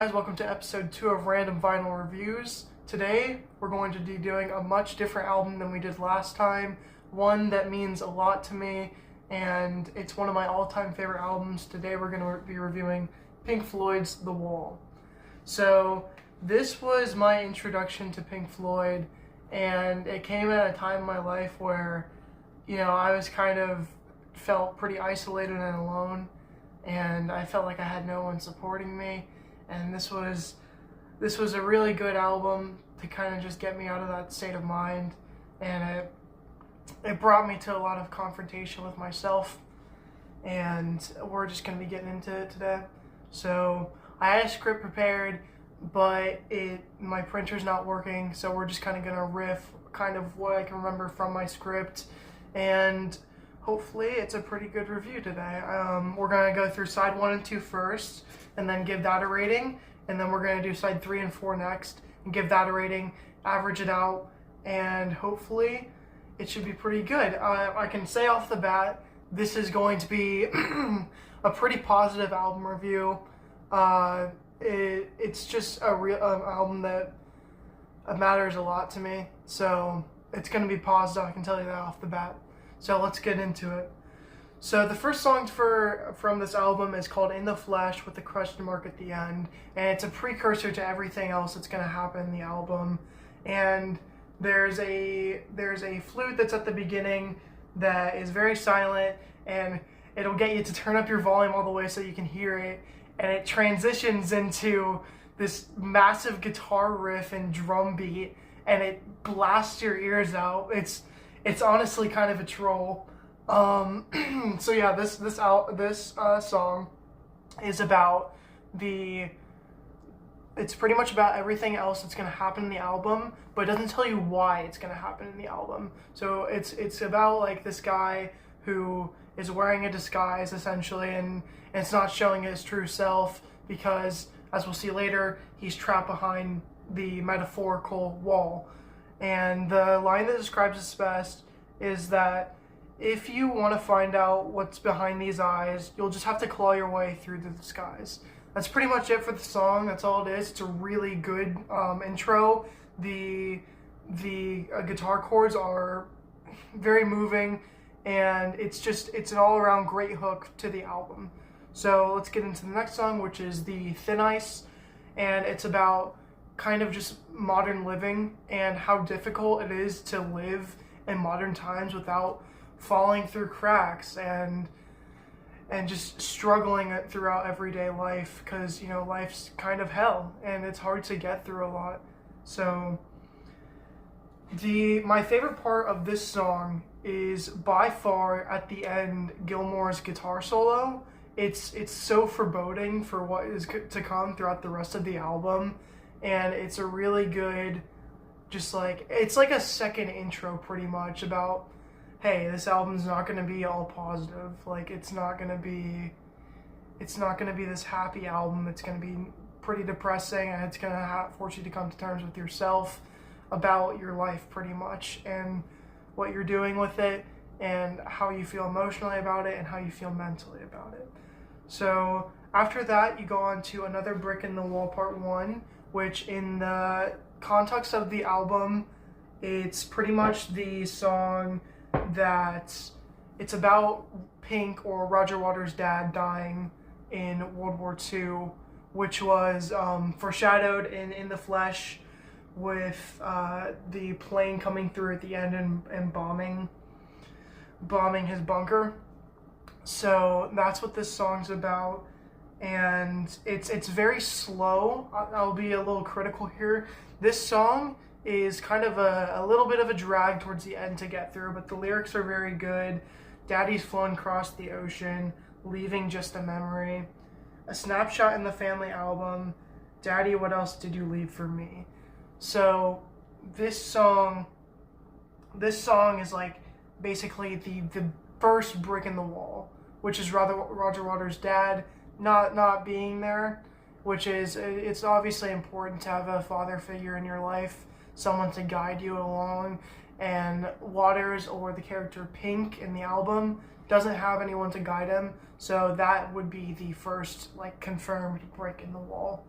Guys, welcome to episode 2 of Random Vinyl Reviews. Today, we're going to be doing a much different album than we did last time. One that means a lot to me, and it's one of my all-time favorite albums. Today, we're going to be reviewing Pink Floyd's The Wall. So, this was my introduction to Pink Floyd, and it came at a time in my life where, I was felt pretty isolated and alone, and I felt like I had no one supporting me. And this was a really good album to kind of just get me out of that state of mind, and it brought me to a lot of confrontation with myself, and we're just going to be getting into it today. So I had a script prepared, but my printer's not working, so we're just kind of going to riff kind of what I can remember from my script, and hopefully it's a pretty good review today. We're going to go through side 1 and 2 first, and then give that a rating, and then we're going to do side 3 and 4 next, and give that a rating, average it out, and hopefully it should be pretty good. I can say off the bat, this is going to be a pretty positive album review. It's just a real album that matters a lot to me, so it's going to be positive, I can tell you that off the bat. So let's get into it. So the first song from this album is called In the Flesh, with a question mark at the end, and it's a precursor to everything else that's going to happen in the album. And there's a flute that's at the beginning that is very silent, and it'll get you to turn up your volume all the way so you can hear it, and it transitions into this massive guitar riff and drum beat, and it blasts your ears out. It's honestly kind of a troll. So yeah, this song is about it's pretty much about everything else that's going to happen in the album, but it doesn't tell you why it's going to happen in the album. So it's about like this guy who is wearing a disguise essentially, and it's not showing his true self because, as we'll see later, he's trapped behind the metaphorical wall. And the line that describes this best is that if you want to find out what's behind these eyes, you'll just have to claw your way through the disguise. That's pretty much it for the song. That's all it is. It's a really good intro. The guitar chords are very moving, and it's an all-around great hook to the album. So let's get into the next song, which is the Thin Ice, and it's about kind of just modern living and how difficult it is to live in modern times without falling through cracks and just struggling throughout everyday life, because life's kind of hell and it's hard to get through a lot. So my favorite part of this song is by far at the end Gilmour's guitar solo. It's so foreboding for what is to come throughout the rest of the album, and it's a really good, it's like a second intro pretty much about, hey, this album's not going to be all positive. Like, it's not going to be this happy album. It's going to be pretty depressing, and it's going to force you to come to terms with yourself about your life pretty much, and what you're doing with it, and how you feel emotionally about it, and how you feel mentally about it. So after that, you go on to Another Brick in the Wall Part 1, which in the context of the album, it's pretty much the song that it's about Pink, or Roger Waters' dad, dying in World War II, which was foreshadowed in the Flesh with the plane coming through at the end and bombing his bunker. So that's what this song's about, and it's very slow. I'll be a little critical here. This song is kind of a little bit of a drag towards the end to get through, but the lyrics are very good. Daddy's flown across the ocean, leaving just a memory. A snapshot in the family album. Daddy, what else did you leave for me? So this song is like basically the first brick in the wall, which is Roger Waters' dad not being there, which is, it's obviously important to have a father figure in your life, someone to guide you along, and Waters, or the character Pink in the album, doesn't have anyone to guide him, so that would be the first confirmed brick in the wall.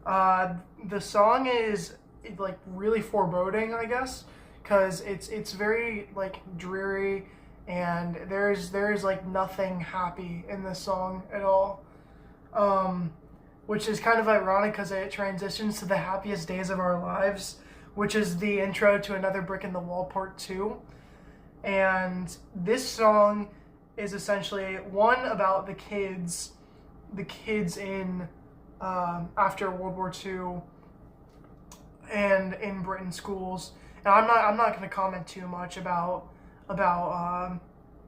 The song is like really foreboding, I guess, because it's very like dreary, and there's like nothing happy in this song at all. Um, which is kind of ironic because it transitions to the happiest days of our lives, which is the intro to Another Brick in the Wall Part 2. And this song is essentially one about the kids in after World War II and in Britain schools. And I'm not going to comment too much about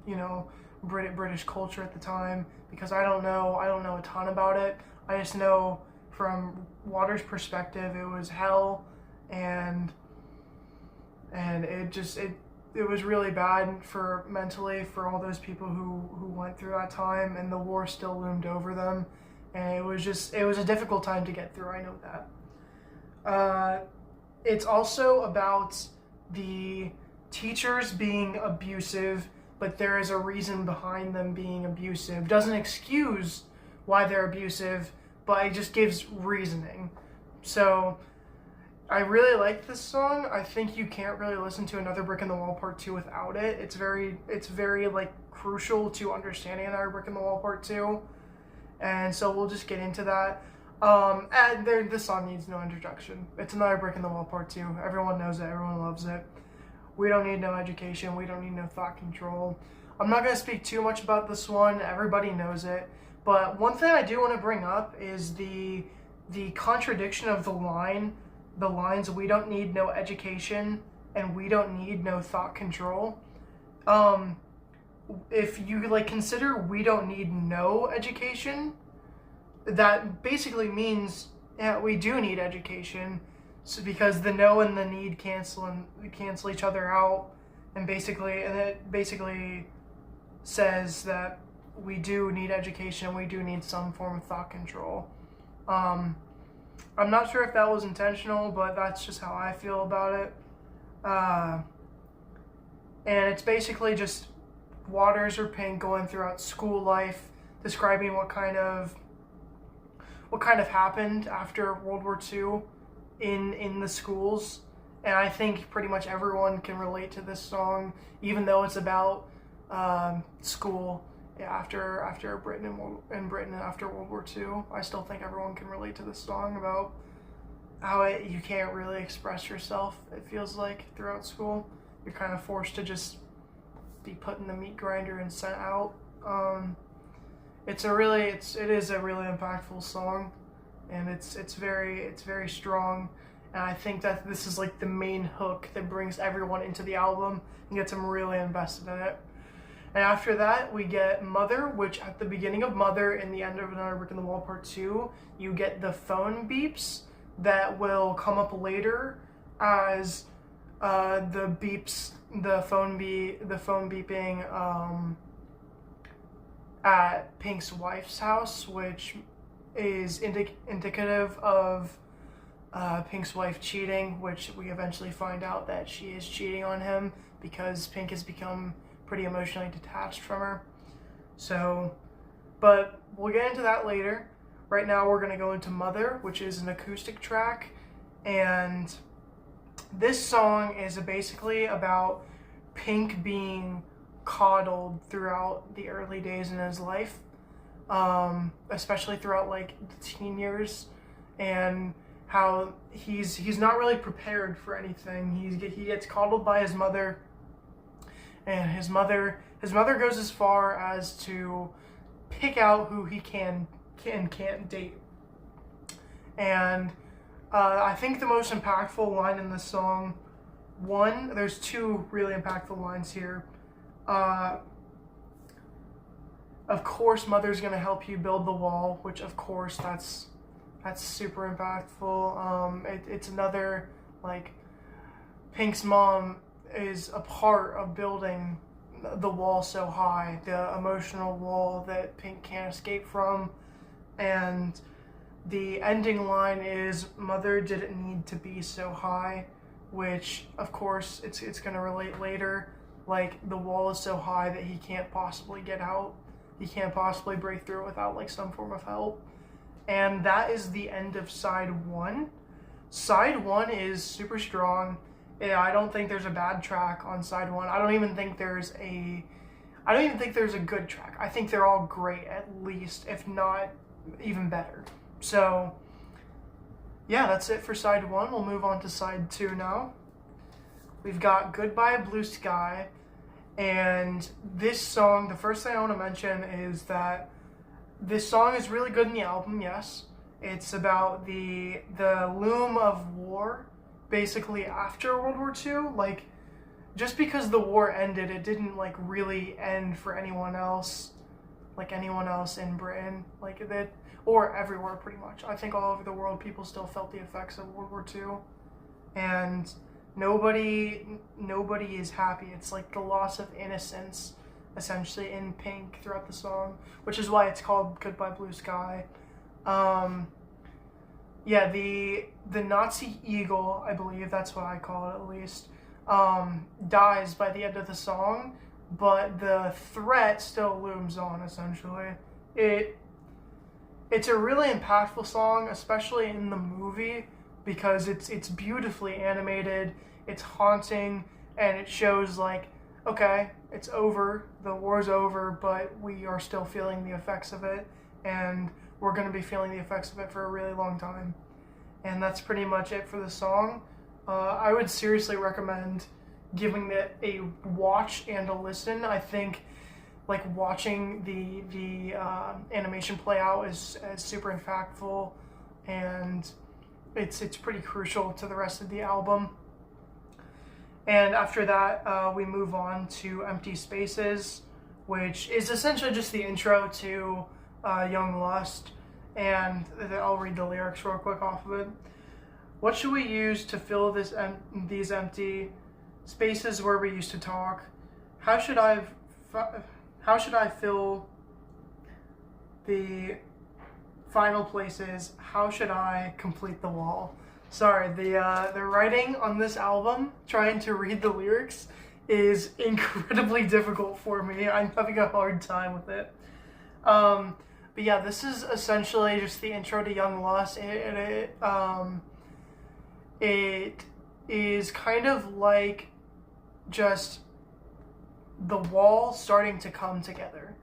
you know British culture at the time because I don't know a ton about it. I just know from Water's perspective it was hell, and it was really bad for mentally for all those people who went through that time, and the war still loomed over them, and it was a difficult time to get through. I know that. It's also about the teachers being abusive, but there is a reason behind them being abusive. Doesn't excuse why they're abusive, but it just gives reasoning. So I really like this song. I think you can't really listen to Another Brick in the Wall Part 2 without it. It's very like crucial to understanding Another Brick in the Wall Part 2. And so we'll just get into that. This song needs no introduction. It's Another Brick in the Wall Part 2. Everyone knows it. Everyone loves it. We don't need no education. We don't need no thought control. I'm not going to speak too much about this one. Everybody knows it. But one thing I do want to bring up is the contradiction of the lines, we don't need no education and we don't need no thought control. If you like consider we don't need no education, that basically means we do need education. So because the no and the need cancel each other out, and it basically says that we do need education, we do need some form of thought control. I'm not sure if that was intentional, but that's just how I feel about it. And it's basically just Waters or Pink going throughout school life, describing what kind of happened after World War II in the schools. And I think pretty much everyone can relate to this song, even though it's about school after Britain and after World War II. I still think everyone can relate to this song about how you can't really express yourself, it feels like, throughout school. You're kind of forced to just be put in the meat grinder and sent out. It is a really impactful song, and it's very strong. And I think that this is like the main hook that brings everyone into the album and gets them really invested in it. And after that, we get Mother, which at the beginning of Mother and the end of Another Brick in the Wall Part 2, you get the phone beeps that will come up later as the phone beeping at Pink's wife's house, which is indicative of Pink's wife cheating, which we eventually find out that she is cheating on him because Pink has become pretty emotionally detached from her. So, but we'll get into that later. Right now we're going to go into Mother, which is an acoustic track, and this song is basically about Pink being coddled throughout the early days in his life, especially throughout like the teen years, and how he's not really prepared for anything. He gets coddled by his mother, and his mother goes as far as to pick out who he can and can't date. And I think the most impactful line in this song, there's two really impactful lines here. Of course, Mother's gonna help you build the wall, which of course that's super impactful. It's another, like, Pink's mom is a part of building the wall so high, the emotional wall that Pink can't escape from. And the ending line is, Mother didn't need to be so high, which of course it's gonna relate later. Like, the wall is so high that he can't possibly get out. He can't possibly break through it without like some form of help. and that is the end of side one. Side one is super strong. I don't think there's a bad track on side one. I don't even think there's a good track. I think they're all great, at least, if not even better. So, yeah, that's it for side one. We'll move on to side two now. We've got Goodbye Blue Sky, and this song, the first thing I want to mention is that this song is really good in the album, yes. It's about the loom of war, basically after World War II. Like, just because the war ended, it didn't like really end for anyone else in Britain, like that, or everywhere pretty much. I think all over the world, people still felt the effects of World War II, and nobody is happy. It's like the loss of innocence, essentially, in Pink throughout the song, which is why it's called Goodbye Blue Sky. Yeah, the Nazi eagle, I believe that's what I call it at least, dies by the end of the song, but the threat still looms on, essentially. It's a really impactful song, especially in the movie, because it's beautifully animated, it's haunting, and it shows like, okay, it's over, the war's over, but we are still feeling the effects of it, and we're going to be feeling the effects of it for a really long time. And that's pretty much it for the song. I would seriously recommend giving it a watch and a listen. I think like watching the animation play out is super impactful, and it's pretty crucial to the rest of the album. And after that, we move on to Empty Spaces, which is essentially just the intro to Young Lust, and I'll read the lyrics real quick off of it. What should we use to fill these empty spaces where we used to talk? How should I fill the final places? How should I complete the wall? Sorry, the writing on this album, trying to read the lyrics, is incredibly difficult for me. I'm having a hard time with it. But yeah, this is essentially just the intro to Young Lust. It is kind of like just the wall starting to come together.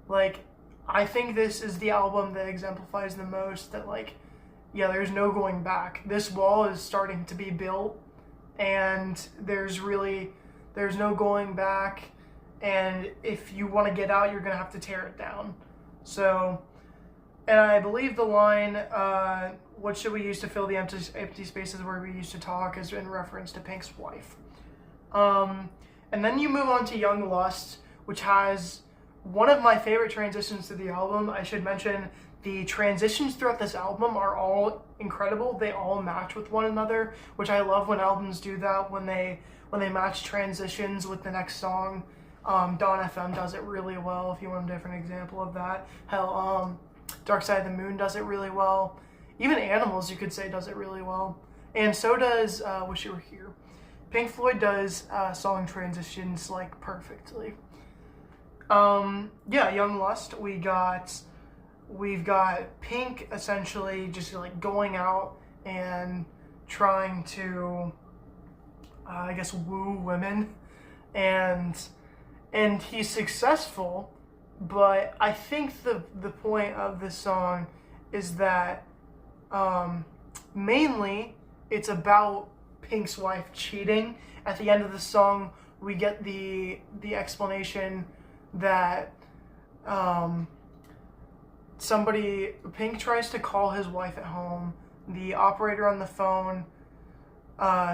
Like, I think this is the album that exemplifies the most that, like, yeah, there's no going back. This wall is starting to be built, and there's no going back, and if you want to get out, you're going to have to tear it down. So, and I believe the line, what should we use to fill the empty spaces where we used to talk, is in reference to Pink's wife. And then you move on to Young Lust, which has one of my favorite transitions to the album. I should mention the transitions throughout this album are all incredible. They all match with one another, which I love when albums do that, when they match transitions with the next song. Dawn FM does it really well, if you want a different example of that. Hell, Dark Side of the Moon does it really well. Even Animals, you could say, does it really well. And so does Wish You Were Here. Pink Floyd does song transitions, like, perfectly. Yeah, Young Lust, we've got Pink essentially just, like, going out and trying to, I guess, woo women. And he's successful, but I think the point of this song is that mainly it's about Pink's wife cheating. At the end of the song, we get the explanation that Pink tries to call his wife at home. The operator on the phone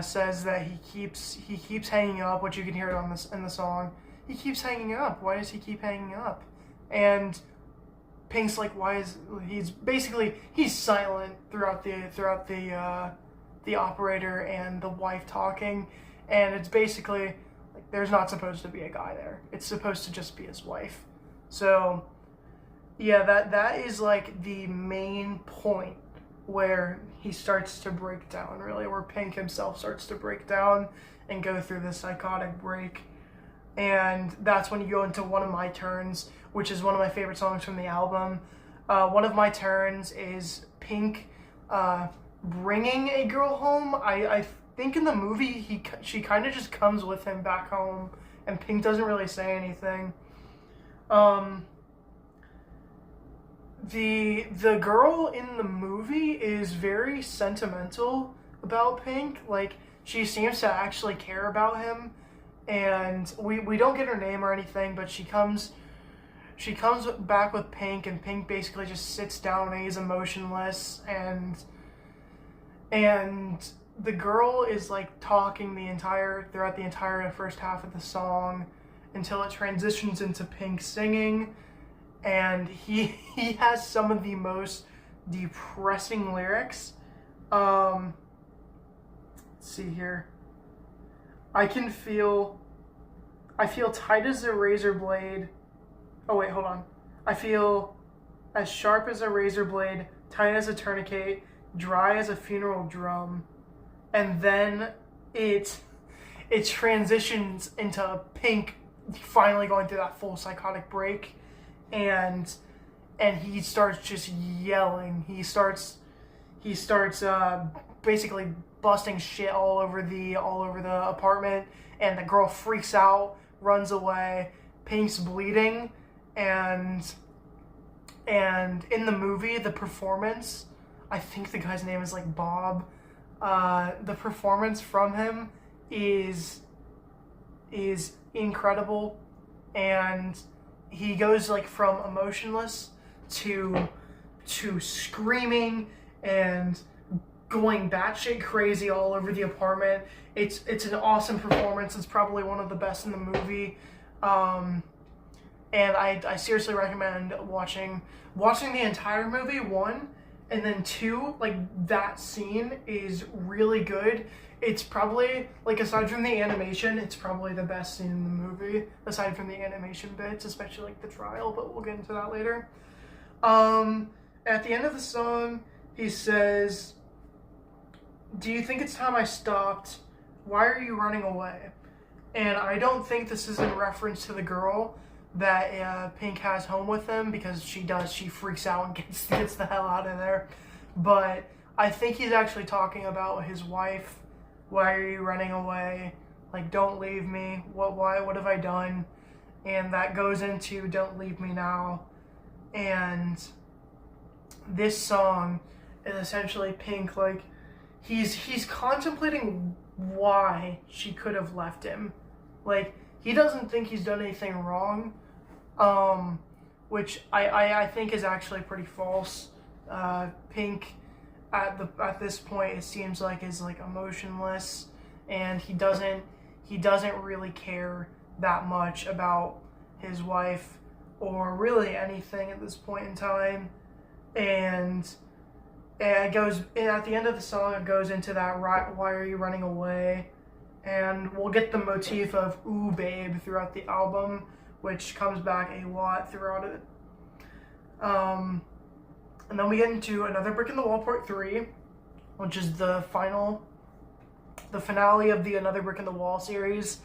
says that he keeps hanging up, which you can hear it in the song. He keeps hanging up. Why does he keep hanging up? And Pink's like, he's silent throughout the operator and the wife talking, and it's basically like there's not supposed to be a guy there. It's supposed to just be his wife. So yeah, that is like the main point where he starts to break down, really, where Pink himself starts to break down and go through this psychotic break. And that's when you go into One of My Turns, which is one of my favorite songs from the album. One of My Turns is Pink bringing a girl home. I think in the movie she kind of just comes with him back home, and Pink doesn't really say anything. The girl in the movie is very sentimental about Pink. Like, she seems to actually care about him, and we don't get her name or anything, but she comes back with Pink, and Pink basically just sits down and he's emotionless, and the girl is like talking throughout the entire first half of the song until it transitions into Pink singing, and he has some of the most depressing lyrics. Let's see here. I feel tight as a razor blade. Oh wait, hold on. I feel as sharp as a razor blade, tight as a tourniquet, dry as a funeral drum. And then it transitions into Pink finally going through that full psychotic break, and he starts just yelling. He starts basically busting shit all over the apartment, and the girl freaks out, runs away. Pink's bleeding, and in the movie, the performance, I think the guy's name is like Bob. The performance from him is incredible, and he goes like from emotionless to screaming and going batshit crazy all over the apartment. It's an awesome performance. It's probably one of the best in the movie, and I seriously recommend watching the entire movie, one. And then two, like, that scene is really good. It's probably, like, aside from the animation, it's probably the best scene in the movie, aside from the animation bits, especially, like, the trial, but we'll get into that later. At the end of the song, he says, "Do you think it's time I stopped? Why are you running away?" And I don't think this is in reference to the girl that Pink has home with him, because she freaks out and gets the hell out of there. But I think he's actually talking about his wife. Why are you running away? Like, don't leave me. What have I done? And that goes into Don't Leave Me Now. And this song is essentially Pink, like, he's contemplating why she could have left him. Like, he doesn't think he's done anything wrong, which I think is actually pretty false. Pink, at this point, it seems like is like emotionless, and he doesn't really care that much about his wife or really anything at this point in time. And it goes, and at the end of the song, it goes into that "Why are you running away?" And we'll get the motif of "Ooh, babe" throughout the album, which comes back a lot throughout it. And then we get into Another Brick in the Wall Part 3, which is the finale of the Another Brick in the Wall series.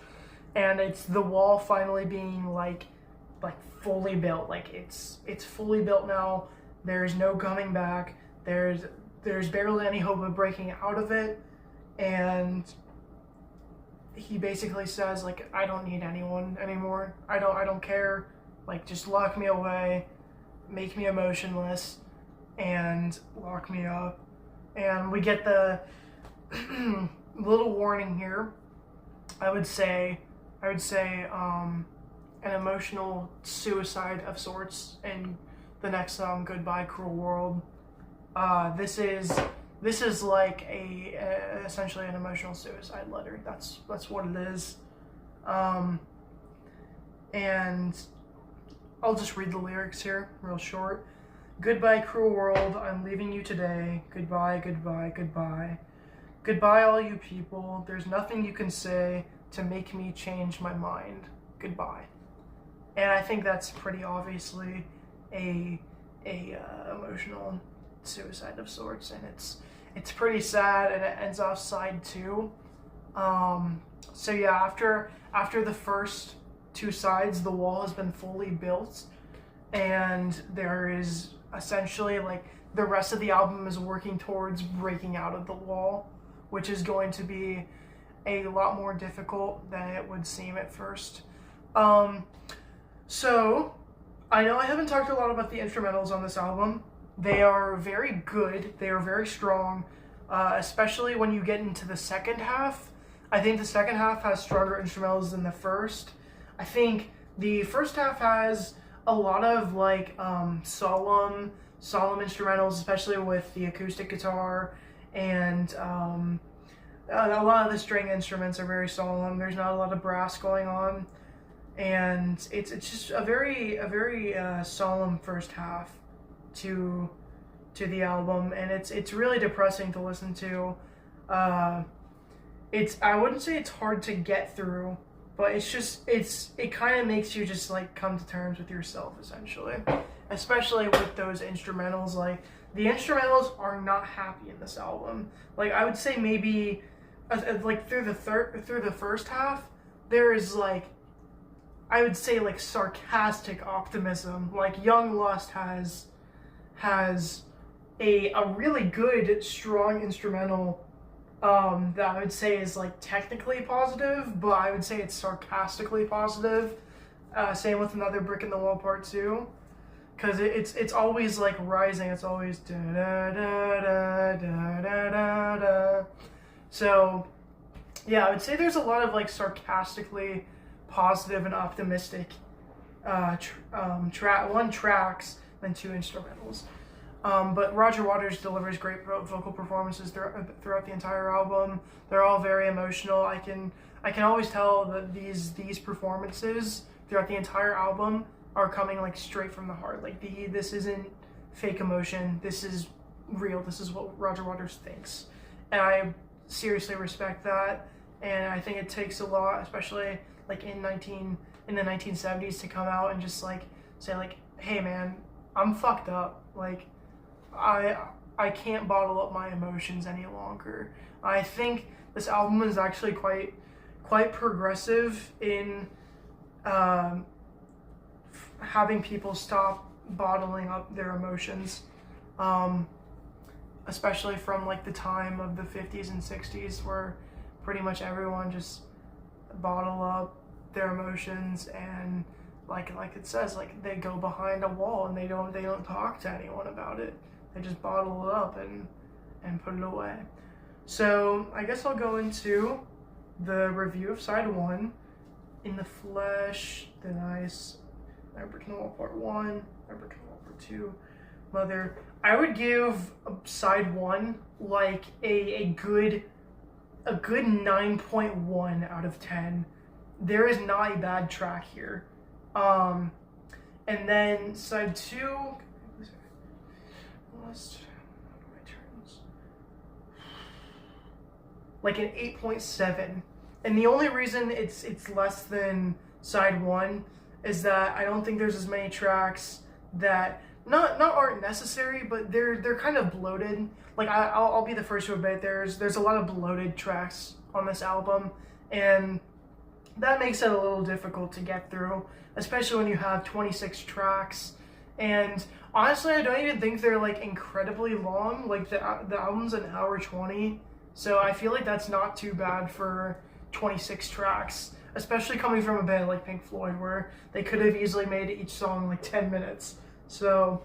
And it's the wall finally being like fully built. Like, it's fully built now. There's no coming back. There's barely any hope of breaking out of it. And he basically says, like, I don't need anyone anymore. I don't care. Like, just lock me away, make me emotionless, and lock me up. And we get the little warning here. I would say an emotional suicide of sorts in the next song, Goodbye Cruel World. This is like essentially an emotional suicide letter. That's what it is. And I'll just read the lyrics here real short. "Goodbye, cruel world, I'm leaving you today. Goodbye, goodbye, goodbye. Goodbye, all you people. There's nothing you can say to make me change my mind. Goodbye." And I think that's pretty obviously a emotional suicide of sorts, and it's pretty sad, and it ends off side 2. So yeah, after the first 2 sides, the wall has been fully built, and there is essentially like the rest of the album is working towards breaking out of the wall, which is going to be a lot more difficult than it would seem at first. So I know I haven't talked a lot about the instrumentals on this album. They are very good. They are very strong, especially when you get into the second half. I think the second half has stronger instrumentals than the first. I think the first half has a lot of like solemn instrumentals, especially with the acoustic guitar, and a lot of the string instruments are very solemn. There's not a lot of brass going on, and it's just a very solemn first half to the album, and it's really depressing to listen to. I wouldn't say it's hard to get through, but it kind of makes you just like come to terms with yourself, essentially, especially with those instrumentals. Like the instrumentals are not happy in this album. Like I would say maybe like through the first half there is like, I would say like sarcastic optimism. Like Young Lust has a really good strong instrumental that I would say is like technically positive, but I would say it's sarcastically positive. Same with Another Brick in the Wall Part 2, because it's always like rising. It's always da da da da da da da da. So yeah, I would say there's a lot of like sarcastically positive and optimistic tracks than two instrumentals. But Roger Waters delivers great vocal performances throughout the entire album. They're all very emotional. I can always tell that these performances throughout the entire album are coming like straight from the heart. Like this isn't fake emotion. This is real. This is what Roger Waters thinks, and I seriously respect that. And I think it takes a lot, especially like in the 1970s, to come out and just like say like, hey man, I'm fucked up. Like I can't bottle up my emotions any longer. I think this album is actually quite progressive in having people stop bottling up their emotions, especially from like the time of the 50s and 60s, where pretty much everyone just bottle up their emotions, and like it says, like they go behind a wall and they don't talk to anyone about it. They just bottle it up and put it away. So I guess I'll go into the review of side 1, In the Flesh, The Nice, Brick in the Wall Part 1, Brick in the Wall Part 2, Mother. I would give side 1 like a good 9.1 out of 10. There is not a bad track here. And then side 2, like an 8.7. And the only reason it's less than side 1 is that I don't think there's as many tracks that not aren't necessary, but they're kind of bloated. Like I'll be the first to admit there's a lot of bloated tracks on this album, and that makes it a little difficult to get through, especially when you have 26 tracks. And honestly, I don't even think they're like incredibly long. Like the album's an hour 20, so I feel like that's not too bad for 26 tracks, especially coming from a band like Pink Floyd, where they could have easily made each song like 10 minutes. So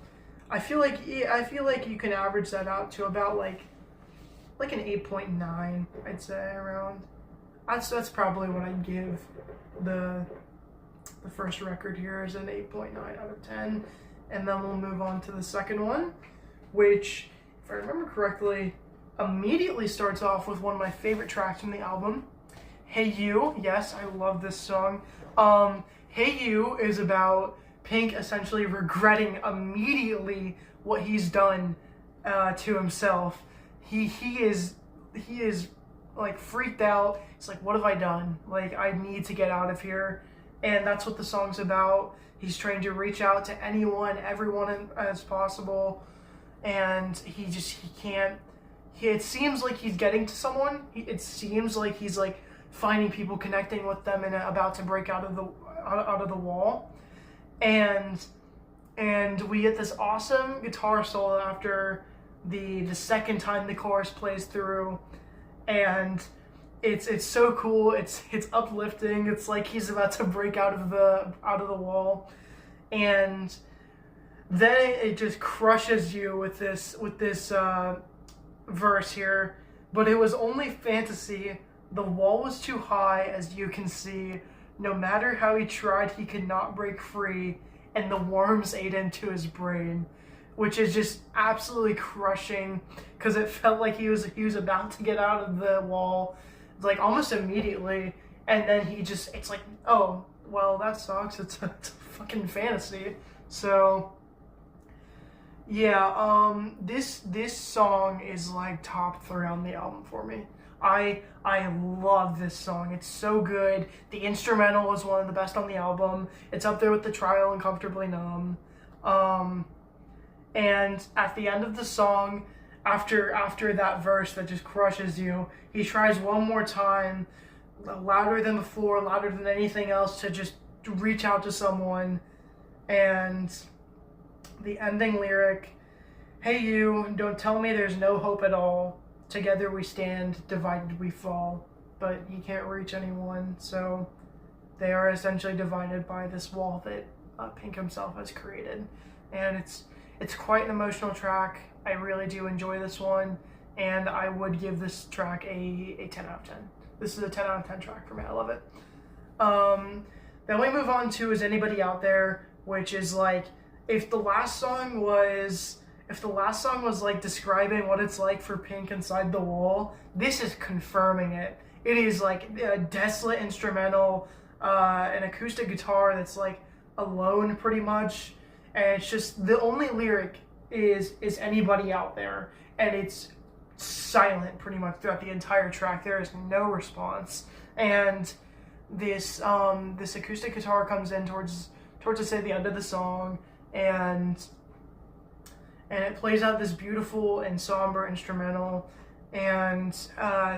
I feel like you can average that out to about like an 8.9, I'd say, around. That's probably what I'd give the first record here, is an 8.9 out of 10. And then we'll move on to the second one, which, if I remember correctly, immediately starts off with one of my favorite tracks from the album, Hey You. Yes, I love this song. Hey You is about Pink essentially regretting immediately what he's done to himself. He is like freaked out. It's like, what have I done? Like, I need to get out of here. And that's what the song's about. He's trying to reach out to anyone, everyone as possible, and he can't. It seems like he's getting to someone. It seems like he's like finding people, connecting with them, and about to break out of the wall. And and we get this awesome guitar solo after the second time the chorus plays through, and it's so cool. It's uplifting. It's like he's about to break out of the wall, and then it just crushes you with this verse here. But it was only fantasy. The wall was too high, as you can see. No matter how he tried, he could not break free, and the worms ate into his brain, which is just absolutely crushing, because it felt like he was about to get out of the wall, like almost immediately, and then it's like, oh well, that sucks. It's a fucking fantasy. So yeah, this song is like top 3 on the album for me. I love this song. It's so good. The instrumental was one of the best on the album. It's up there with The Trial and Comfortably Numb. And at the end of the song, after that verse that just crushes you, he tries one more time, louder than before, louder than anything else, to just reach out to someone. And the ending lyric, "Hey you, don't tell me there's no hope at all. Together we stand, divided we fall." But he can't reach anyone, so they are essentially divided by this wall that Pink himself has created. And it's quite an emotional track. I really do enjoy this one, and I would give this track a 10 out of 10. This is a 10 out of 10 track for me. I love it. Then we move on to Is Anybody Out There, which is like, if the last song was like describing what it's like for Pink inside the wall, this is confirming it. It is like a desolate instrumental, an acoustic guitar that's like alone pretty much, and it's just, the only lyric is anybody out there, and it's silent pretty much throughout the entire track. There is no response, and this acoustic guitar comes in towards the end of the song, and it plays out this beautiful and somber instrumental. And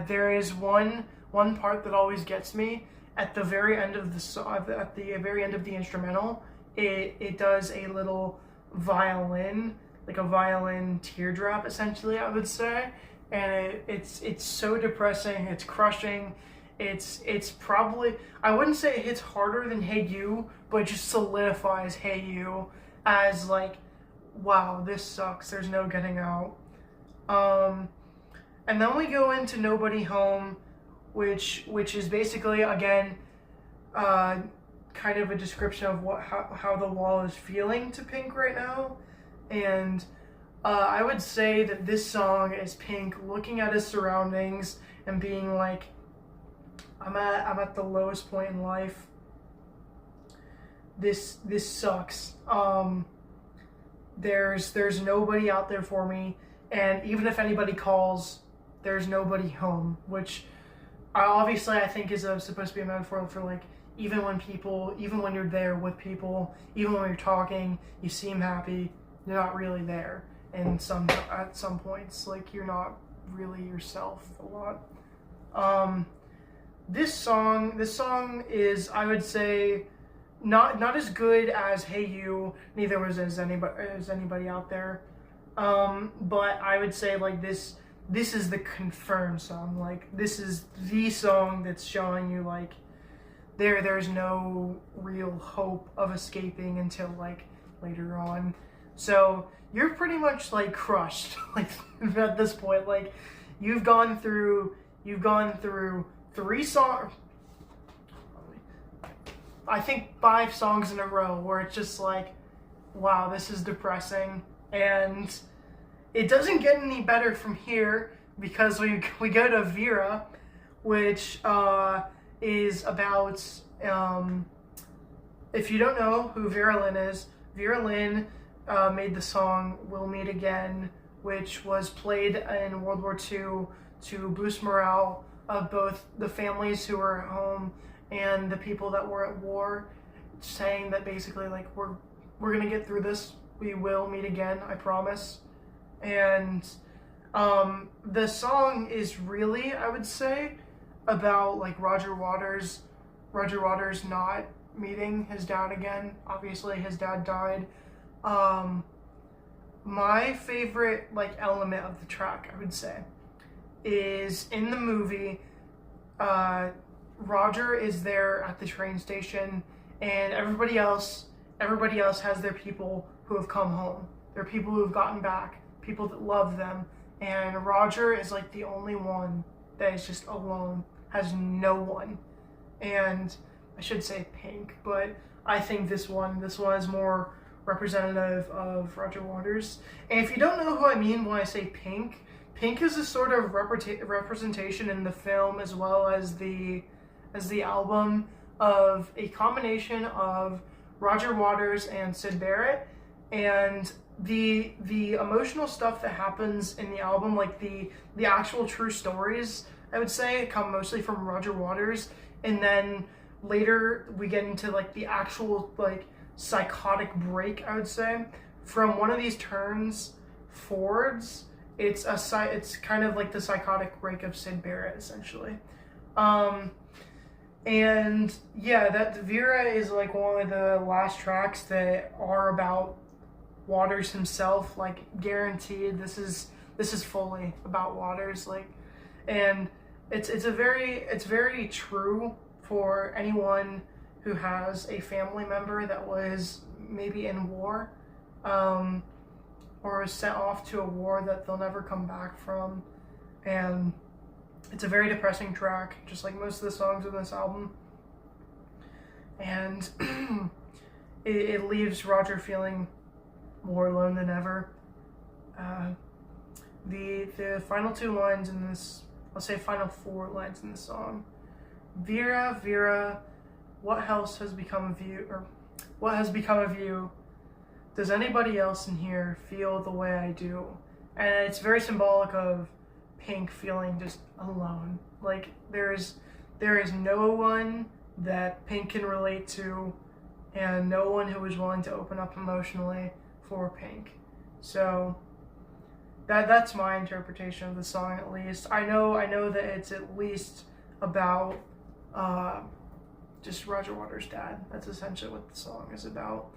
there is one part that always gets me at the very end of the very end of the instrumental. It does a little violin, like a violin teardrop, essentially, I would say, and it's so depressing. It's crushing. It's probably, I wouldn't say it hits harder than Hey You, but it just solidifies Hey You as like, wow, this sucks, there's no getting out. And then we go into Nobody Home, which is basically, again, kind of a description of how the wall is feeling to Pink right now. And I would say that this song is Pink looking at his surroundings and being like, I'm at the lowest point in life. This sucks. There's nobody out there for me, and even if anybody calls, there's nobody home, which obviously I think is supposed to be a metaphor for like, even when you're there with people, even when you're talking, you seem happy, you're not really there. And at some points, like, you're not really yourself a lot. This song is, I would say, not as good as Hey You, neither was as anybody out there. But I would say, like, this is the confirmed song. Like, this is the song that's showing you, like, there's no real hope of escaping until like later on. So you're pretty much like crushed, like, at this point. Like, you've gone through 3 songs, I think 5 songs in a row where it's just like, wow, this is depressing. And it doesn't get any better from here, because we go to Vera, which is about, if you don't know who Vera Lynn is, Vera Lynn made the song We'll Meet Again, which was played in World War II to boost morale of both the families who were at home and the people that were at war, saying that basically, like, we're gonna get through this, we will meet again, I promise. And the song is really, I would say, about like Roger Waters not meeting his dad again. Obviously his dad died, Um, my favorite like element of the track, I would say, is in the movie. Uh, Roger is there at the train station, and everybody else has their people who have come home. They're people who have gotten back, people that love them, and Roger is like the only one that is just alone, has no one. And I should say Pink, but I think this one is more representative of Roger Waters. And if you don't know who I mean when I say Pink, Pink is a sort of representation in the film as well as the album of a combination of Roger Waters and Syd Barrett, and the emotional stuff that happens in the album, like the actual true stories, I would say, come mostly from Roger Waters, and then later we get into like the actual like psychotic break, I would say, from one of these turns forwards. It's kind of like the psychotic break of Syd Barrett, essentially. And yeah, that Vera is like one of the last tracks that are about Waters himself. Like guaranteed, this is fully about Waters. Like, and it's very true for anyone who has a family member that was maybe in war, or is sent off to a war that they'll never come back from. And it's a very depressing track, just like most of the songs in this album. And it leaves Roger feeling more alone than ever. The final two lines in this, I'll say final four lines in the song. Vera, Vera, what else has become of you, or what has become of you? Does anybody else in here feel the way I do? And it's very symbolic of Pink feeling just alone. Like there is no one that Pink can relate to, and no one who is willing to open up emotionally for Pink. So that's my interpretation of the song, at least. I know that it's at least about just Roger Waters' dad. That's essentially what the song is about.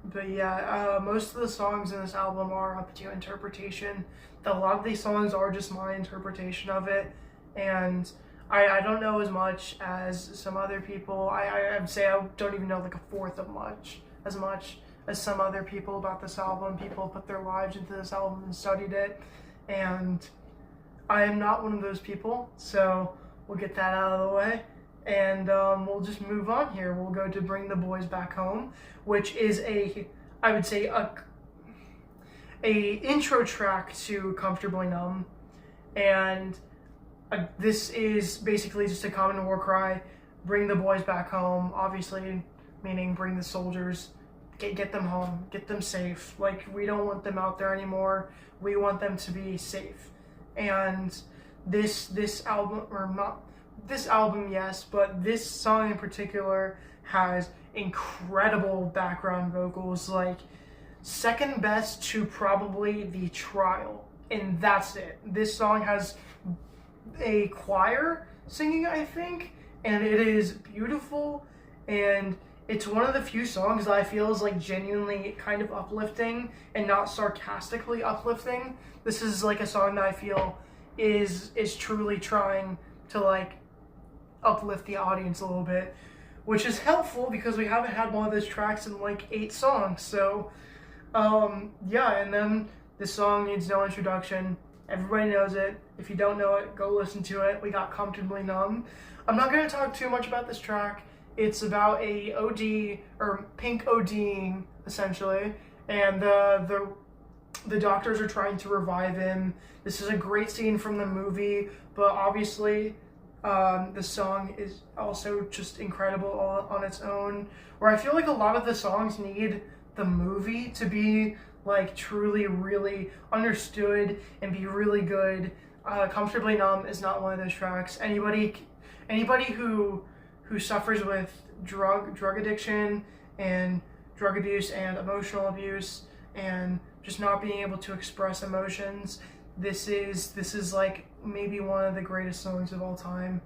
But yeah, most of the songs in this album are up to interpretation. A lot of these songs are just my interpretation of it, and I don't know as much as some other people. I'd say I don't even know like a fourth of as much as some other people about this album. People put their lives into this album and studied it, and I am not one of those people, so we'll get that out of the way. And we'll just move on here. We'll go to Bring the Boys Back Home, which is I would say a intro track to Comfortably Numb. And this is basically just a common war cry, bring the boys back home, obviously meaning bring the soldiers, get them home, get them safe. Like, we don't want them out there anymore. We want them to be safe. And this album, or not this album, yes, but this song in particular has incredible background vocals, like second best to probably The Trial, and that's it. This song has a choir singing, I think, and it is beautiful, and it's one of the few songs that I feel is like genuinely kind of uplifting and not sarcastically uplifting. This is like a song that I feel is truly trying to like uplift the audience a little bit, which is helpful because we haven't had one of those tracks in like 8 songs. So yeah, and then this song needs no introduction. Everybody knows it. If you don't know it, go listen to it. We got Comfortably Numb. I'm not going to talk too much about this track. It's about a OD, or Pink ODing, essentially, and the doctors are trying to revive him. This is a great scene from the movie, but obviously the song is also just incredible all on its own, where I feel like a lot of the songs need the movie to be like truly really understood and be really good. Comfortably Numb is not one of those tracks. Anybody who suffers with drug addiction and drug abuse and emotional abuse and just not being able to express emotions, this is like maybe one of the greatest songs of all time,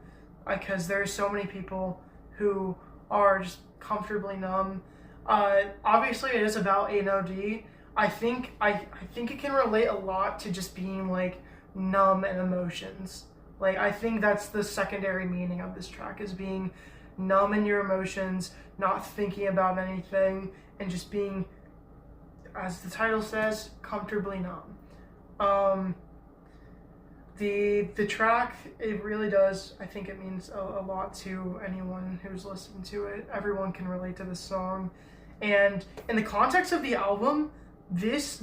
because there's so many people who are just comfortably numb. Obviously, it is about ANOD. I think it can relate a lot to just being like numb and emotions. Like I think that's the secondary meaning of this track is being numb in your emotions, not thinking about anything, and just being, as the title says, comfortably numb. Um, the track, it really does, I think it means a lot to anyone who's listened to it. Everyone can relate to this song, and in the context of the album, this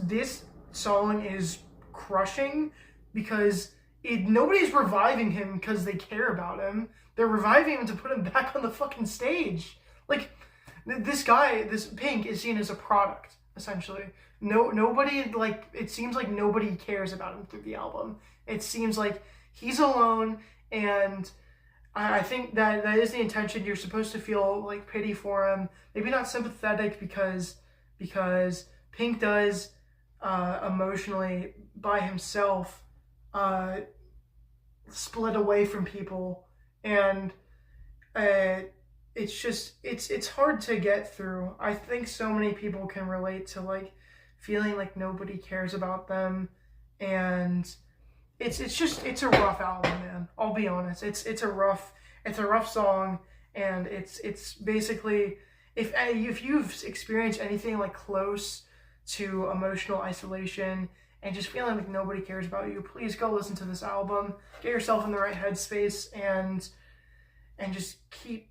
song is crushing because nobody's reviving him because they care about him. They're reviving him to put him back on the fucking stage. Like this guy, this Pink is seen as a product essentially. Nobody, like, it seems like nobody cares about him through the album. It seems like he's alone, and I think that is the intention. You're supposed to feel like pity for him, maybe not sympathetic because Pink does emotionally by himself split away from people, and it's just it's hard to get through. I think so many people can relate to like feeling like nobody cares about them, and it's a rough album, man. I'll be honest. It's a rough song, and it's basically, if you've experienced anything like close to emotional isolation and just feeling like nobody cares about you, please go listen to this album. Get yourself in the right headspace and just keep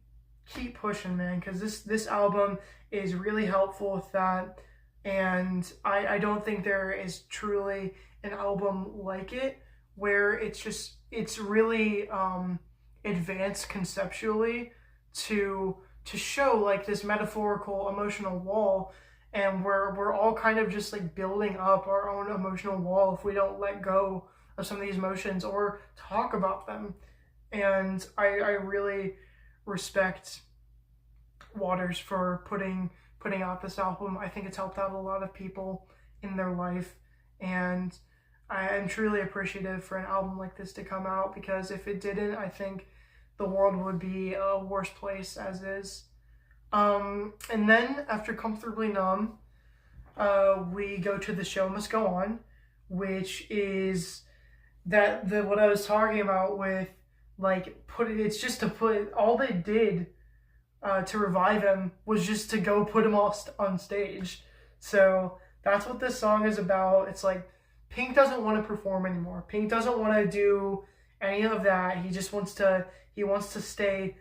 pushing, man, because this album is really helpful with that. And I don't think there is truly an album like it where it's really advanced conceptually to show like this metaphorical emotional wall, and we're all kind of just like building up our own emotional wall if we don't let go of some of these emotions or talk about them. And I really respect Waters for putting out this album. I think it's helped out a lot of people in their life, and I am truly appreciative for an album like this to come out, because if it didn't, I think the world would be a worse place as is. And then after Comfortably Numb, we go to The Show Must Go On, which is what I was talking about with like it's just to put, all they did to revive him was just to go put him all on stage. So that's what this song is about. It's like Pink doesn't want to perform anymore. Pink doesn't want to do any of that. He just wants to stay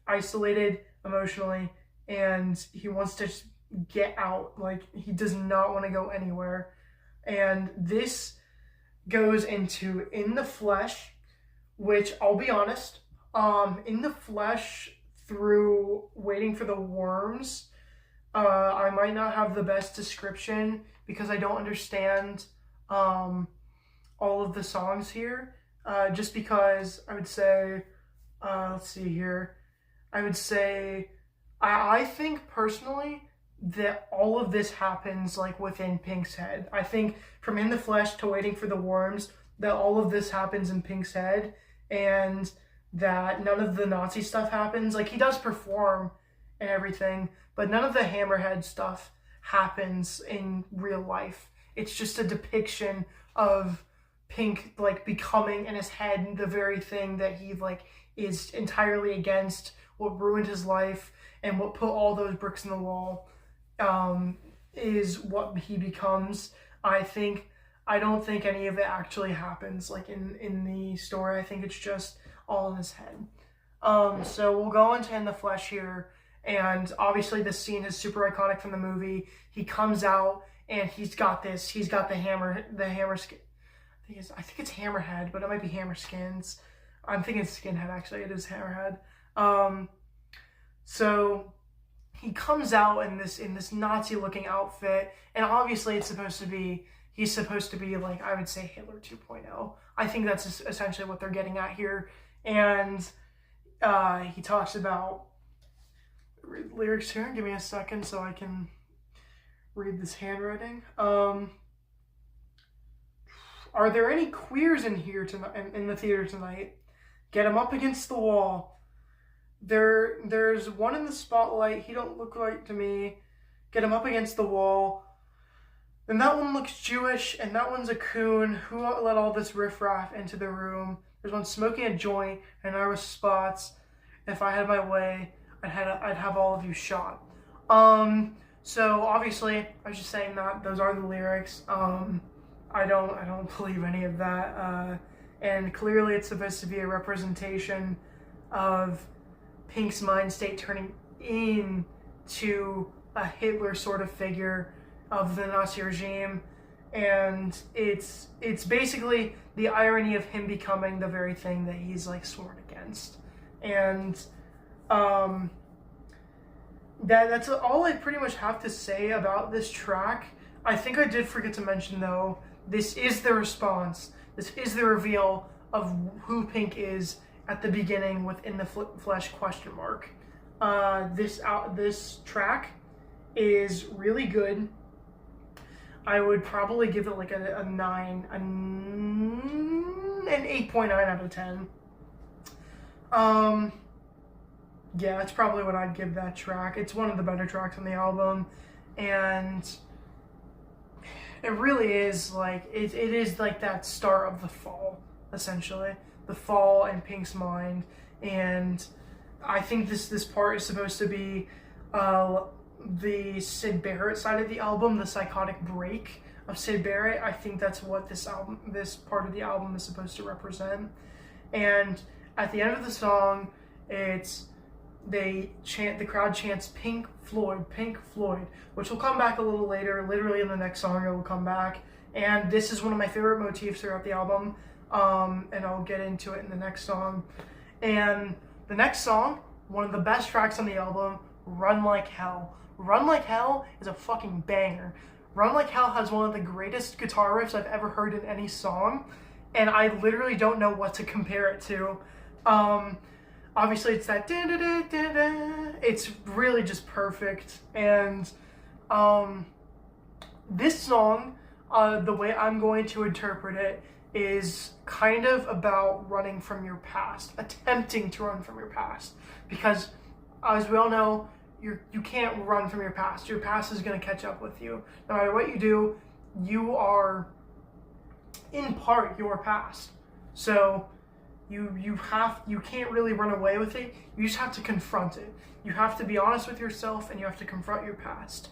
isolated emotionally, and he wants to just get out. Like, he does not want to go anywhere. And this goes into In the Flesh, which, I'll be honest, In the Flesh through Waiting for the Worms, I might not have the best description because I don't understand all of the songs here. Just because I would say, let's see here, I would say, I think personally that all of this happens like within Pink's head. I think from In the Flesh to Waiting for the Worms, that all of this happens in Pink's head, and that none of the Nazi stuff happens. Like, he does perform and everything, but none of the Hammerhead stuff happens in real life. It's just a depiction of Pink like becoming in his head the very thing that he like is entirely against, what ruined his life and what put all those bricks in the wall, is what he becomes. I don't think any of it actually happens like in the story. I think it's just all in his head. So we'll go into In the Flesh here, and obviously this scene is super iconic from the movie. He comes out and he's got the hammer skin. I think it's Hammerhead, but it might be Hammerskins. I'm thinking Skinhead, actually. It is Hammerhead. So he comes out in this Nazi-looking outfit, and obviously he's supposed to be like, I would say, Hitler 2.0. I think that's essentially what they're getting at here. And he talks about lyrics here. Give me a second so I can read this handwriting. Are there any queers in here tonight, in the theater tonight? Get him up against the wall. There's one in the spotlight. He don't look right to me. get him up against the wall. And that one looks Jewish, and that one's a coon. Who let all this riffraff into the room? There's one smoking a joint, and I was spots. If I had my way, I'd have all of you shot. So obviously, I was just saying that those are the lyrics. I don't believe any of that. And clearly, it's supposed to be a representation of Pink's mind state turning into a Hitler sort of figure of the Nazi regime, and it's basically the irony of him becoming the very thing that he's like sworn against. And that's all I pretty much have to say about this track. I think I did forget to mention though, this is the response. This is the reveal of who Pink is at the beginning within the Flesh question mark. This track is really good. I would probably give it like a 9, an 8.9 out of 10. Yeah, that's probably what I'd give that track. It's one of the better tracks on the album, and it really is like, it is like that start of the fall, essentially. The fall in Pink's mind, and I think this part is supposed to be the Syd Barrett side of the album, the psychotic break of Syd Barrett. I think that's what this part of the album is supposed to represent. And at the end of the song, the crowd chants Pink Floyd, which will come back a little later. Literally in the next song, it will come back. And this is one of my favorite motifs throughout the album. And I'll get into it in the next song. And the next song, one of the best tracks on the album, Run Like Hell. Run Like Hell is a fucking banger. Run Like Hell has one of the greatest guitar riffs I've ever heard in any song, and I literally don't know what to compare it to. Obviously it's that da-da-da-da-da. It's really just perfect. And this song, the way I'm going to interpret it, is kind of about running from your past, attempting to run from your past, because as we all know, you can't run from your past. Your past is going to catch up with you. No matter what you do, you are in part your past. So you can't really run away with it. You just have to confront it. You have to be honest with yourself, and you have to confront your past.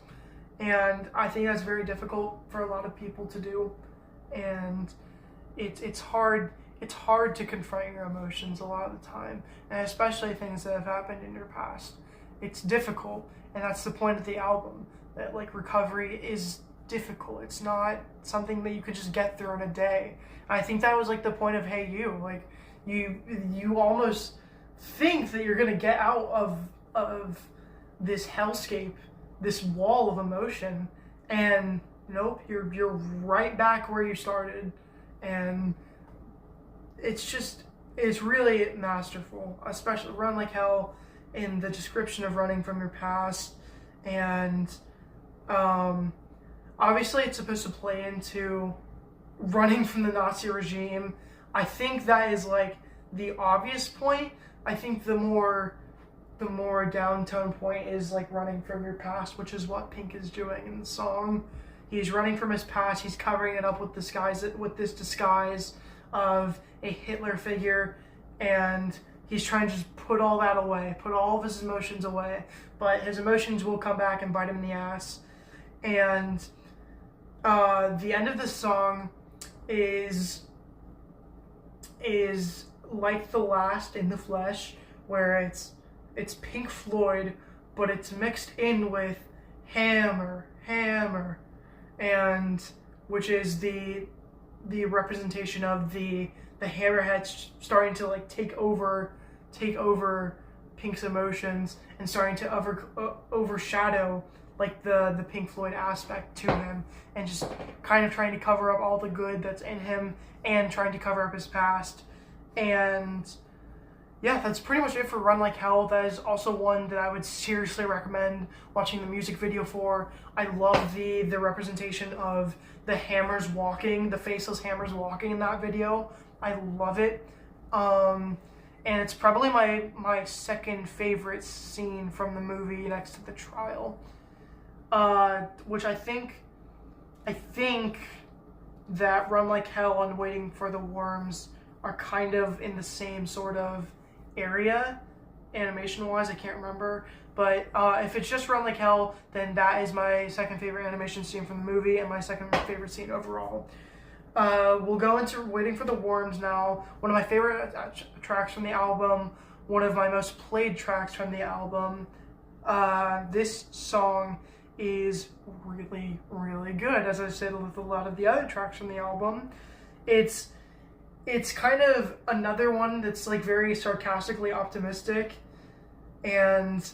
And I think that's very difficult for a lot of people to do. And it's hard to confront your emotions a lot of the time, and especially things that have happened in your past. It's difficult, and that's the point of the album, that like recovery is difficult. It's not something that you could just get through in a day. I think that was like the point of Hey You. Like you almost think that you're gonna get out of this hellscape, this wall of emotion, and nope, you're right back where you started. And it's really masterful, especially Run Like Hell in the description of running from your past. And obviously it's supposed to play into running from the Nazi regime. I think that is like the obvious point. I think the more downtone point is like running from your past, which is what Pink is doing in the song. He's running from his past. He's covering it up with this disguise of a Hitler figure, and he's trying to just put all that away, put all of his emotions away. But his emotions will come back and bite him in the ass. And the end of the song is like the last in the Flesh, where it's Pink Floyd, but it's mixed in with hammer, and which is the representation of the hammerheads starting to like take over Pink's emotions and starting to overshadow like the Pink Floyd aspect to him, and just kind of trying to cover up all the good that's in him and trying to cover up his past. And yeah, that's pretty much it for Run Like Hell. That is also one that I would seriously recommend watching the music video for. I love the representation of the hammers walking, the faceless hammers walking in that video. I love it. And it's probably my second favorite scene from the movie next to the trial. which I think that Run Like Hell and Waiting for the Worms are kind of in the same sort of area, animation-wise. I can't remember. But if it's just Run Like Hell, then that is my second favorite animation scene from the movie and my second favorite scene overall. We'll go into Waiting for the Worms now. One of my favorite tracks from the album. One of my most played tracks from the album. This song is really, really good, as I said with a lot of the other tracks from the album. It's kind of another one that's like very sarcastically optimistic, and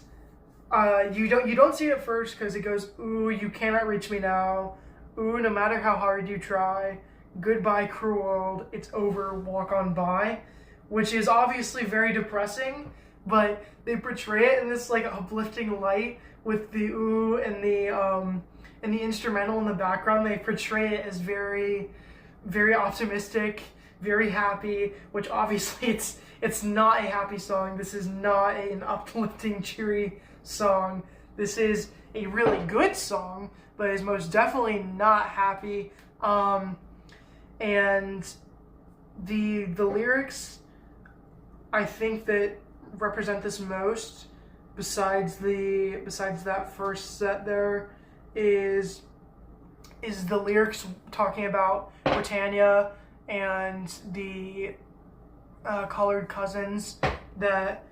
you don't see it at first because it goes, ooh, you cannot reach me now, ooh, no matter how hard you try, goodbye cruel world, it's over, walk on by, which is obviously very depressing, but they portray it in this like uplifting light with the ooh and the instrumental in the background. They portray it as very, very optimistic, very happy, which obviously it's not a happy song. This is not an uplifting, cheery song. This is a really good song, but is most definitely not happy. And the lyrics, I think, that represent this most, besides that first set there, is the lyrics talking about Britannia and the colored cousins that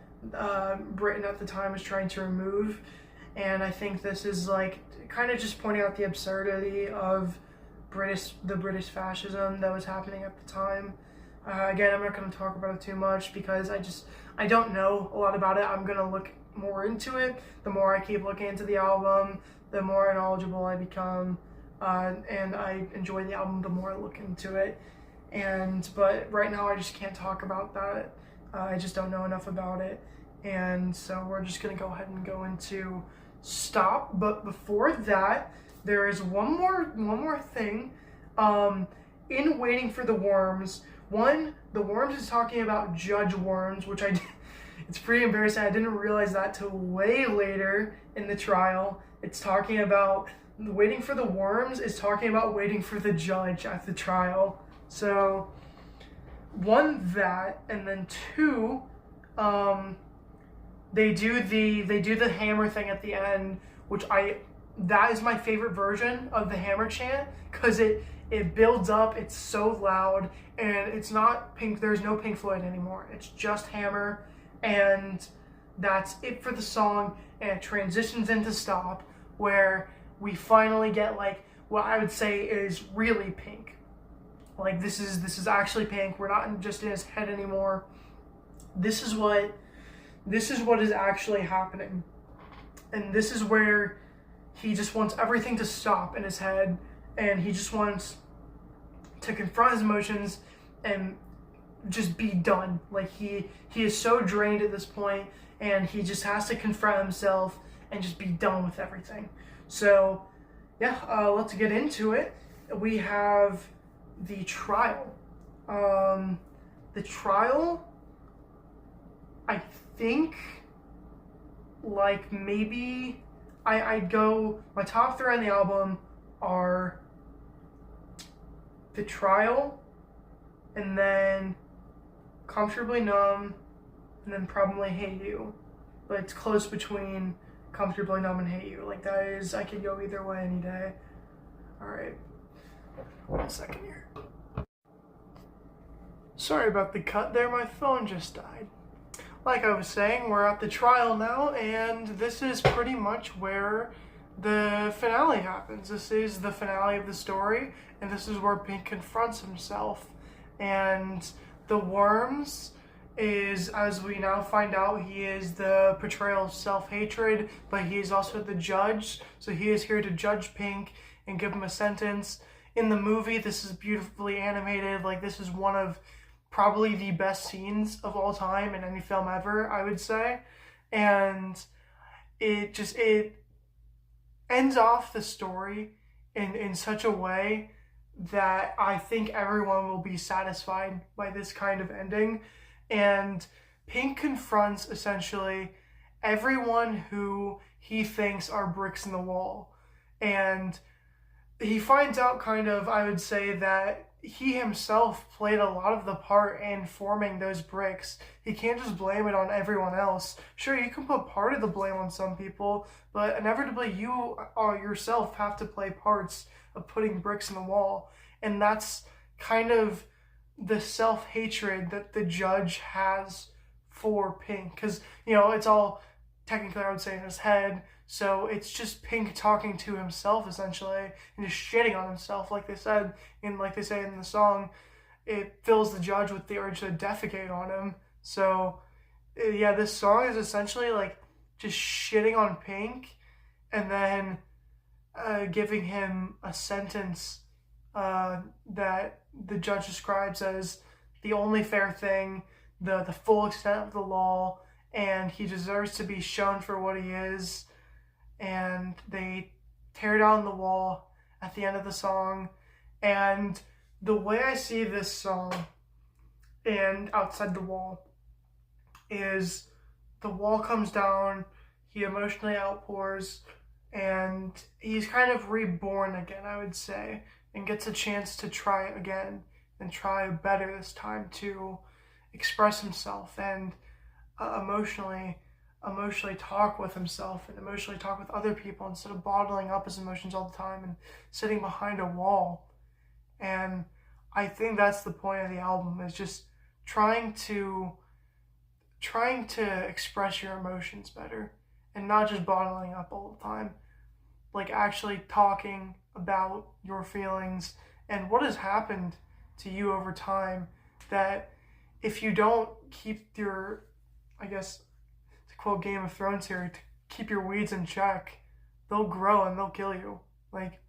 Britain at the time was trying to remove. And I think this is like kind of just pointing out the absurdity of the British fascism that was happening at the time. Again, I'm not going to talk about it too much because I don't know a lot about it. I'm going to look more into it. The more I keep looking into the album, the more knowledgeable I become, and I enjoy the album the more I look into it. But right now I just can't talk about that. I just don't know enough about it, and so we're just gonna go ahead and go into Stop. But before that, there is one more thing. In Waiting for the Worms, the Worms is talking about Judge Worms, which it's pretty embarrassing. I didn't realize that till way later in the trial. It's talking about Waiting for the Worms is talking about waiting for the judge at the trial. So, one, that, and then two, they do the hammer thing at the end, which that is my favorite version of the hammer chant, because it builds up, it's so loud, and it's not there's no Pink Floyd anymore. It's just hammer, and that's it for the song, and it transitions into Stop, where we finally get like what I would say is really Pink. Like this is actually Pink. We're not just in his head anymore. This is what is actually happening. And this is where he just wants everything to stop in his head, and he just wants to confront his emotions and just be done. Like he is so drained at this point, and he just has to confront himself and just be done with everything. So yeah, let's get into it. We have the trial. The trial, I think, like maybe I'd go, my top three on the album are the trial, and then Comfortably Numb, and then probably Hate You. But it's close between Comfortably Numb and Hate You. Like that is, I could go either way any day. Alright. 1 second here. Sorry about the cut there, my phone just died. Like I was saying, we're at the trial now, and this is pretty much where the finale happens. This is the finale of the story, and this is where Pink confronts himself. And the Worms is, as we now find out, he is the portrayal of self-hatred, but he is also the judge, so he is here to judge Pink and give him a sentence. In the movie, this is beautifully animated. Like, this is one of probably the best scenes of all time in any film ever, I would say. And it ends off the story in such a way that I think everyone will be satisfied by this kind of ending. And Pink confronts essentially everyone who he thinks are bricks in the wall. And he finds out kind of, I would say, that he himself played a lot of the part in forming those bricks. He can't just blame it on everyone else. Sure, you can put part of the blame on some people, but inevitably you yourself have to play parts of putting bricks in the wall. And that's kind of the self-hatred that the judge has for Pink. Because, it's all technically, I would say, in his head. So it's just Pink talking to himself, essentially, and just shitting on himself, like they say in the song. It fills the judge with the urge to defecate on him. So, yeah, this song is essentially like just shitting on Pink, and then giving him a sentence that the judge describes as the only fair thing, the full extent of the law, and he deserves to be shown for what he is. And they tear down the wall at the end of the song. And the way I see this song and Outside the Wall is the wall comes down, he emotionally outpours, and he's kind of reborn again, I would say, and gets a chance to try again and try better this time to express himself and emotionally talk with himself and emotionally talk with other people instead of bottling up his emotions all the time and sitting behind a wall. And I think that's the point of the album, is just trying to express your emotions better and not just bottling up all the time. Like actually talking about your feelings and what has happened to you over time, that if you don't keep your, I guess, quote Game of Thrones here, to keep your weeds in check, they'll grow and they'll kill you. Like,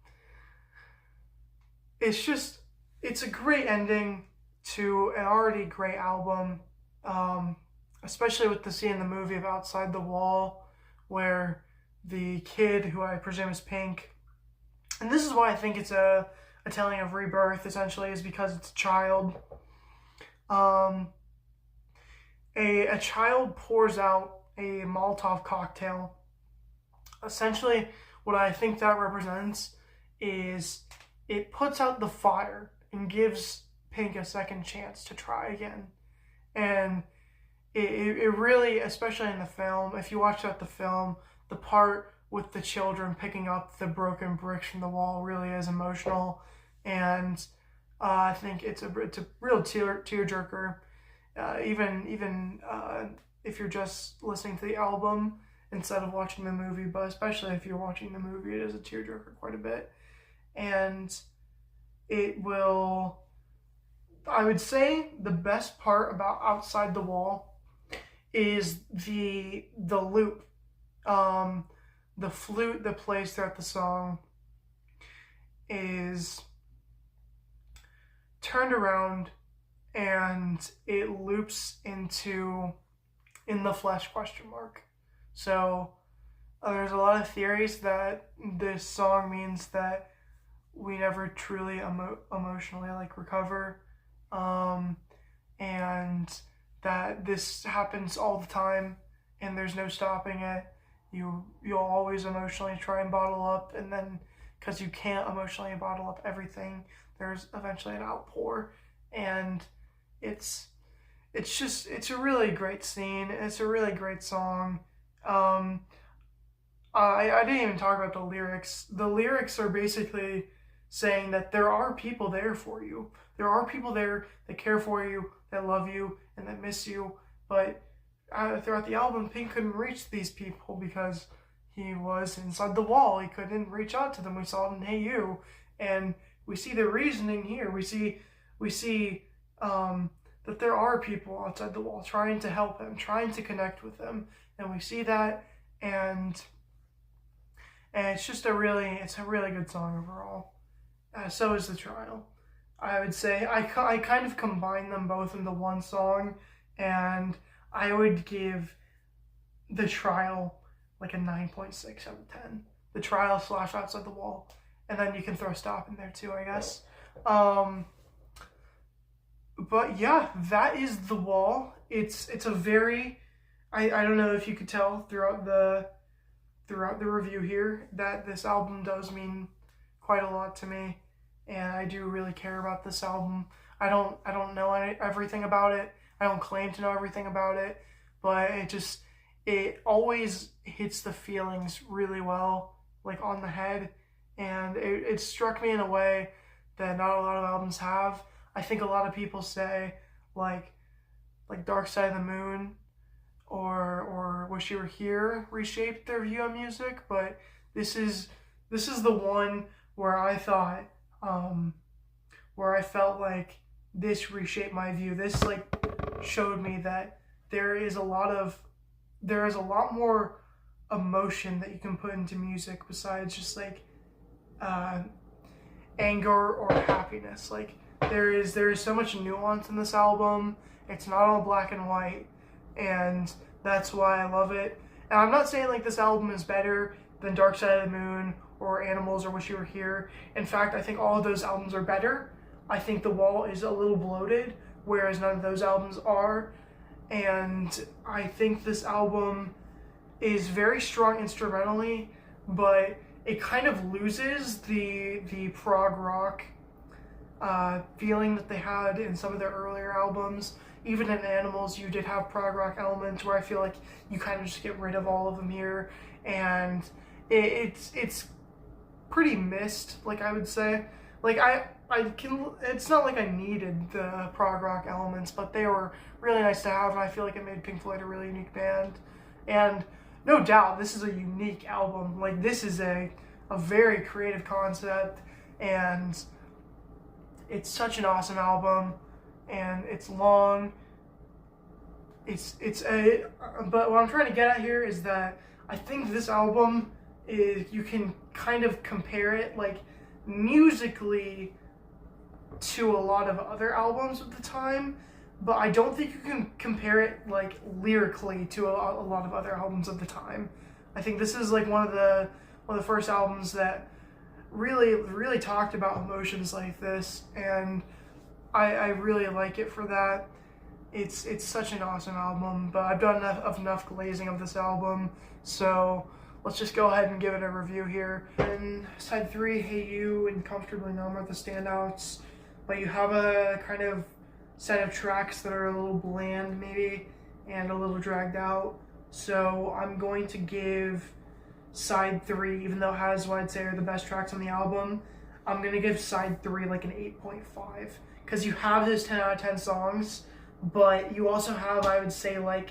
it's a great ending to an already great album, especially with the scene in the movie of Outside the Wall, where the kid, who I presume is Pink, and this is why I think it's a telling of rebirth, essentially, is because it's a child. A child pours out a Molotov cocktail. Essentially, what I think that represents is it puts out the fire and gives Pink a second chance to try again. And it really, especially in the film, if you watch out the film, the part with the children picking up the broken bricks from the wall really is emotional. And I think it's a real tearjerker. Even if you're just listening to the album instead of watching the movie, but especially if you're watching the movie, it is a tearjerker quite a bit. And it will, I would say, the best part about Outside the Wall is the loop, the flute that plays throughout the song is turned around and it loops into "In the Flesh?" ? So there's a lot of theories that this song means that we never truly emotionally recover, and that this happens all the time and there's no stopping it. You'll always emotionally try and bottle up, and then because you can't emotionally bottle up everything, there's eventually an outpour. And it's a really great scene. It's a really great song. I didn't even talk about the lyrics. The lyrics are basically saying that there are people there for you. There are people there that care for you, that love you, and that miss you. But throughout the album, Pink couldn't reach these people because he was inside the wall. He couldn't reach out to them. We saw it in Hey You, and we see the reasoning here. We see that there are people outside the wall trying to help him, trying to connect with him, and we see that, and it's just a really good song overall. So is The Trial. I would say I kind of combine them both into one song, and I would give The Trial like a 9.6 out of 10. The Trial / Outside the Wall. And then you can throw Stop in there too, I guess. But yeah, that is The Wall. It's a very, I don't know if you could tell throughout the throughout the review here that this album does mean quite a lot to me, and I do really care about this album. I don't know everything about it. I don't claim to know everything about it, but it always hits the feelings really well, like on the head, and it struck me in a way that not a lot of albums have. I think a lot of people say like Dark Side of the Moon or Wish You Were Here reshaped their view on music, but this is the one where I thought where I felt like this reshaped my view. This like showed me that there is a lot more emotion that you can put into music besides just like anger or happiness. Like there is so much nuance in this album. It's not all black and white, and that's why I love it. And I'm not saying like this album is better than Dark Side of the Moon or Animals or Wish You Were Here. In fact, I think all of those albums are better. I think The Wall is a little bloated, whereas none of those albums are. And I think this album is very strong instrumentally, but it kind of loses the prog rock feeling that they had in some of their earlier albums. Even in Animals, you did have prog rock elements where I feel like you kind of just get rid of all of them here, and it's pretty missed. Like I would say, like it's not like I needed the prog rock elements, but they were really nice to have, and I feel like it made Pink Floyd a really unique band. And no doubt, this is a unique album. Like this is a very creative concept, and it's such an awesome album, and it's long. But what I'm trying to get at here is that I think this album is, you can kind of compare it like musically to a lot of other albums of the time, but I don't think you can compare it like lyrically to a lot of other albums of the time. I think this is like one of the first albums that really talked about emotions like this, and I really like it for that. It's such an awesome album, but I've done enough glazing of this album, so let's just go ahead and give it a review here. And side 3, Hey You and Comfortably Numb are the standouts, but you have a kind of set of tracks that are a little bland maybe, and a little dragged out. So I'm going to give side 3, even though it has what I'd say are the best tracks on the album, I'm going to give side 3 like an 8.5. Because you have those 10 out of 10 songs, but you also have, I would say, like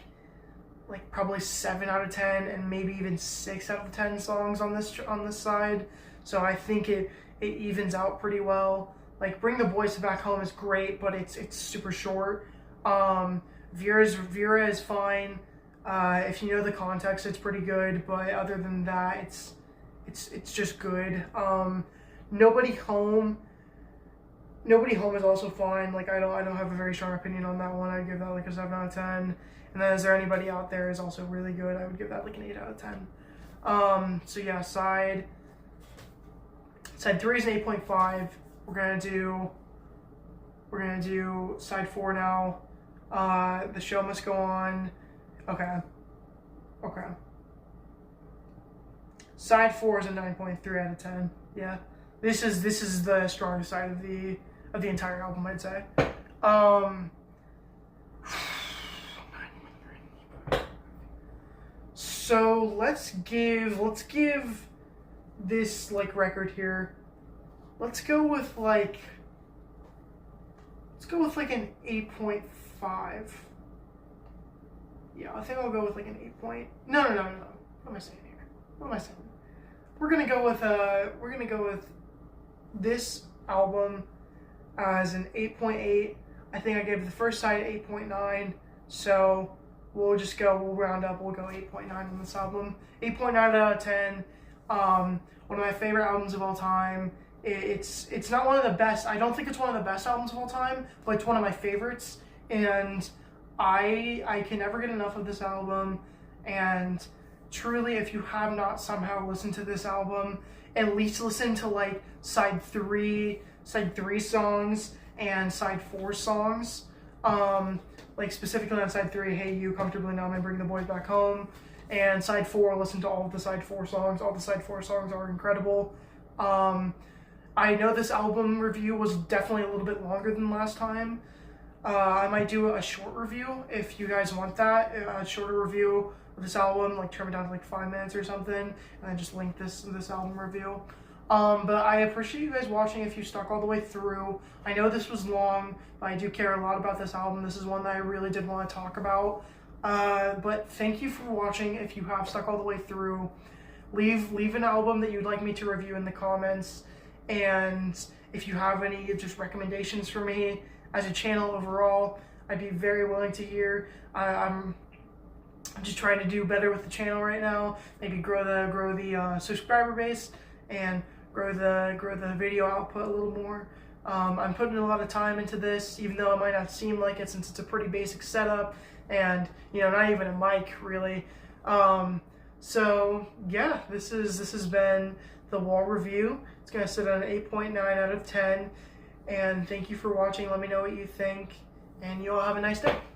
probably 7 out of 10 and maybe even 6 out of 10 songs on this side. So I think it evens out pretty well. Like Bring the Boys Back Home is great, but it's super short. Vera is fine. If you know the context, it's pretty good, but other than that, it's just good. Nobody Home is also fine. Like I don't have a very strong opinion on that one. I'd give that like a 7 out of 10. And then Is There Anybody Out There is also really good. I would give that like an 8 out of 10. So yeah, side 3 is an 8.5. We're gonna do side 4 now. The Show Must Go On. Okay. Side 4 is a 9.3 out of 10. Yeah. This is the strongest side of the entire album, I'd say. So let's give this like record here. Let's go with like an 8.5. Yeah, I think I'll go with like an 8 point. No. What am I saying here? We're gonna go with this album as an 8.8. I think I gave the first side 8.9. So we'll round up. We'll go 8.9 on this album. 8.9 out of 10. One of my favorite albums of all time. It's not one of the best. I don't think it's one of the best albums of all time, but it's one of my favorites. And I can never get enough of this album. And truly, if you have not somehow listened to this album, at least listen to like side 3 songs and side 4 songs. Like specifically on side 3, Hey You, Comfortably Numb, and Bring the Boys Back Home. And side 4, listen to all of the side 4 songs. All the side 4 songs are incredible. I know this album review was definitely a little bit longer than last time. I might do a short review if you guys want that. A shorter review of this album, like trim it down to like 5 minutes or something, and then just link this album review. But I appreciate you guys watching if you stuck all the way through. I know this was long, but I do care a lot about this album. This is one that I really did want to talk about. But thank you for watching if you have stuck all the way through. Leave an album that you'd like me to review in the comments. And if you have any just recommendations for me as a channel overall, I'd be very willing to hear. I'm just trying to do better with the channel right now. Maybe grow the subscriber base and grow the video output a little more. I'm putting a lot of time into this, even though it might not seem like it, since it's a pretty basic setup and not even a mic really. So yeah, this has been the Wall review. It's gonna sit at an 8.9 out of 10. And thank you for watching. Let me know what you think, and you all have a nice day.